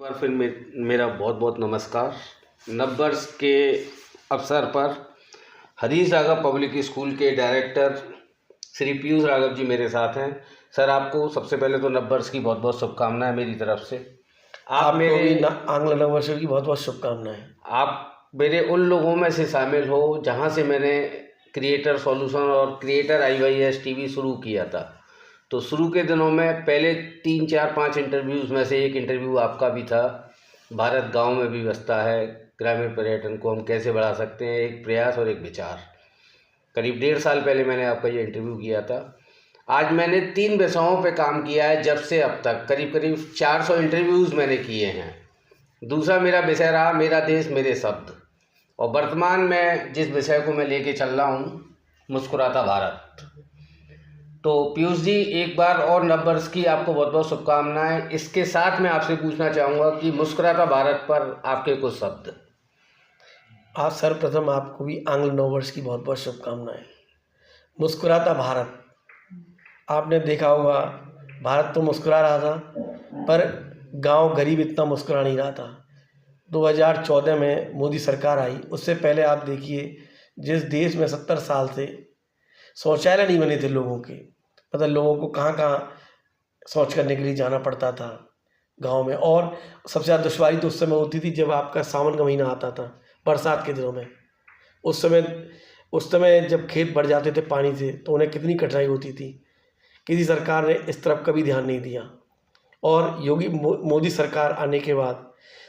बार फिर मेरा बहुत बहुत नमस्कार। नववर्ष के अवसर पर हरीश राघव पब्लिक स्कूल के डायरेक्टर श्री पीयूष राघव जी मेरे साथ हैं। सर, आपको सबसे पहले तो नववर्ष की बहुत बहुत शुभकामनाएं मेरी तरफ से। आप मेरे भी आंग्ल नववर्ष की बहुत बहुत शुभकामनाएं। आप मेरे उन लोगों में से शामिल हो जहां से मैंने क्रिएटर सॉल्यूशन और क्रिएटर IYS TV शुरू किया था। तो शुरू के दिनों में पहले 3, 4, 5 इंटरव्यूज़ में से एक इंटरव्यू आपका भी था। भारत गांव में भी बसता है, ग्रामीण पर्यटन को हम कैसे बढ़ा सकते हैं, एक प्रयास और एक विचार। करीब 1.5 साल पहले मैंने आपका ये इंटरव्यू किया था। आज मैंने 3 विषयों पे काम किया है। जब से अब तक करीब करीब 400 इंटरव्यूज़ मैंने किए हैं। दूसरा मेरा विषय रहा मेरा देश मेरे शब्द, और वर्तमान में जिस विषय को मैं लेके चल रहा हूँ, मुस्कुराता भारत। तो पीयूष जी, एक बार और नववर्ष की आपको बहुत बहुत शुभकामनाएं। इसके साथ मैं आपसे पूछना चाहूँगा कि मुस्कुराता भारत पर आपके कुछ शब्द। आप सर्वप्रथम आपको भी आंग्ल नववर्ष की बहुत बहुत शुभकामनाएं। मुस्कुराता भारत, आपने देखा होगा भारत तो मुस्कुरा रहा था, पर गांव गरीब इतना मुस्कुरा नहीं रहा था। 2014 में मोदी सरकार आई, उससे पहले आप देखिए जिस देश में 70 साल से शौचालय नहीं बने थे लोगों के, मतलब लोगों को कहाँ कहाँ शौच करने के लिए जाना पड़ता था गांव में। और सबसे ज़्यादा दुश्वारी तो उस समय होती थी जब आपका सावन का महीना आता था, बरसात के दिनों में। उस समय जब खेत भर जाते थे पानी से तो उन्हें कितनी कठिनाई होती थी। किसी सरकार ने इस तरफ कभी ध्यान नहीं दिया। और मोदी सरकार आने के बाद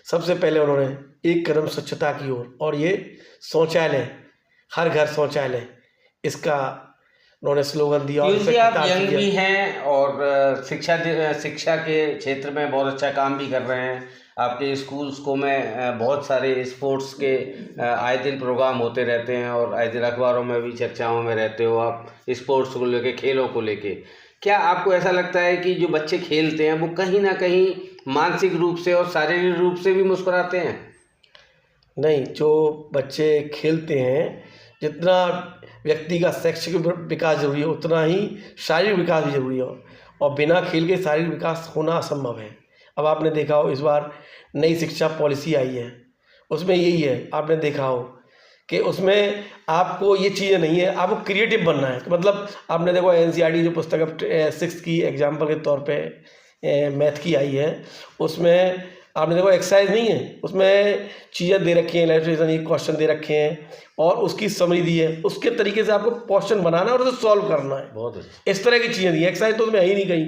सबसे पहले उन्होंने एक कदम स्वच्छता की ओर, और ये शौचालय, हर घर शौचालय, इसका उन्होंने स्लोगन दिया। और आप यंग भी हैं और शिक्षा के क्षेत्र में बहुत अच्छा काम भी कर रहे हैं। आपके स्कूल्स को में बहुत सारे स्पोर्ट्स के आए दिन प्रोग्राम होते रहते हैं, और आए दिन अखबारों में भी चर्चाओं में रहते हो आप स्पोर्ट्स को लेके, खेलों को लेके। क्या आपको ऐसा लगता है कि जो बच्चे खेलते हैं वो कहीं ना कहीं मानसिक रूप से और शारीरिक रूप से भी मुस्कुराते हैं? नहीं, जो बच्चे खेलते हैं, जितना व्यक्ति का शैक्षिक विकास जरूरी है उतना ही शारीरिक विकास भी जरूरी है, और बिना खेल के शारीरिक विकास होना असंभव है। अब आपने देखा हो इस बार नई शिक्षा पॉलिसी आई है, उसमें यही है, आपने देखा हो कि उसमें आपको ये चीज़ें नहीं है, आपको क्रिएटिव बनना है। मतलब आपने देखो NCERT जो पुस्तक अब 6th की एग्जाम्पल के तौर पे मैथ की आई है, उसमें आपने देखो एक्सरसाइज नहीं है, उसमें चीज़ें दे रखी हैं, इलस्ट्रेशन, एक क्वेश्चन दे रखे हैं और उसकी समरी दी है। उसके तरीके से आपको क्वेश्चन बनाना और उसे सॉल्व करना है। बहुत इस तरह की चीज़ें दी। एक्सरसाइज तो उसमें है ही नहीं कहीं।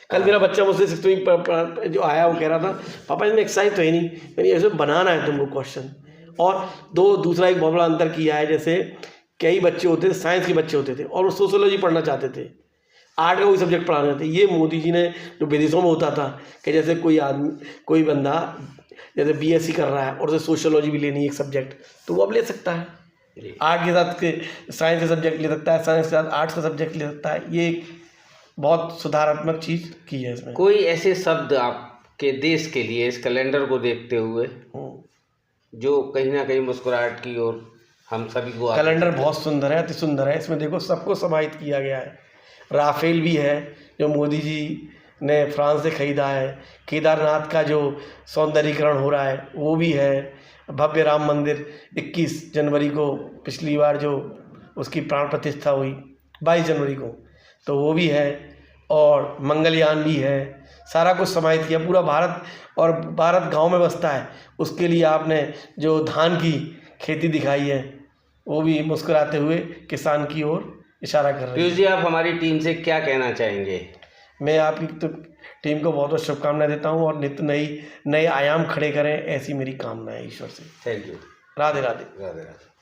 कल मेरा बच्चा मुझसे 6th जो आया वो कह रहा था, पापा इसमें एक्सरसाइज तो है नहीं, मैंने ऐसे बनाना है तुमको क्वेश्चन। और दूसरा एक बहुत बड़ा अंतर किया है, जैसे कई बच्चे होते थे, साइंस के बच्चे होते थे और वो सोशियोलॉजी पढ़ना चाहते थे, आर्ट का कोई सब्जेक्ट पढ़ाना थे। ये मोदी जी ने जो विदेशों में होता था कि जैसे कोई बंदा जैसे BSc कर रहा है और उसे सोशियोलॉजी भी लेनी है एक सब्जेक्ट, तो वो अब ले सकता है। आर्ट के साथ साइंस का सब्जेक्ट ले सकता है, साइंस के साथ आर्ट्स का सब्जेक्ट ले सकता है। ये एक बहुत सुधारात्मक चीज़ की है इसमें। कोई ऐसे शब्द आपके देश के लिए इस कैलेंडर को देखते हुए जो कहीं ना कहीं मुस्कुराहट की ओर हम सभी को? कैलेंडर बहुत सुंदर है, अति सुंदर है। इसमें देखो सबको समाहित किया गया है। राफेल भी है जो मोदी जी ने फ्रांस से ख़रीदा है, केदारनाथ का जो सौंदर्यीकरण हो रहा है वो भी है, भव्य राम मंदिर 21 जनवरी को पिछली बार जो उसकी प्राण प्रतिष्ठा हुई 22 जनवरी को, तो वो भी है, और मंगलयान भी है। सारा कुछ समाहित किया पूरा भारत। और भारत गांव में बसता है, उसके लिए आपने जो धान की खेती दिखाई है वो भी मुस्कुराते हुए किसान की ओर इशारा कर रहे हैं। पीयूष जी, आप हमारी टीम से क्या कहना चाहेंगे? मैं आपकी तो टीम को बहुत बहुत शुभकामनाएं देता हूं, और नित्य नए आयाम खड़े करें, ऐसी मेरी कामना है ईश्वर से। Thank you. राधे राधे। राधे राधे।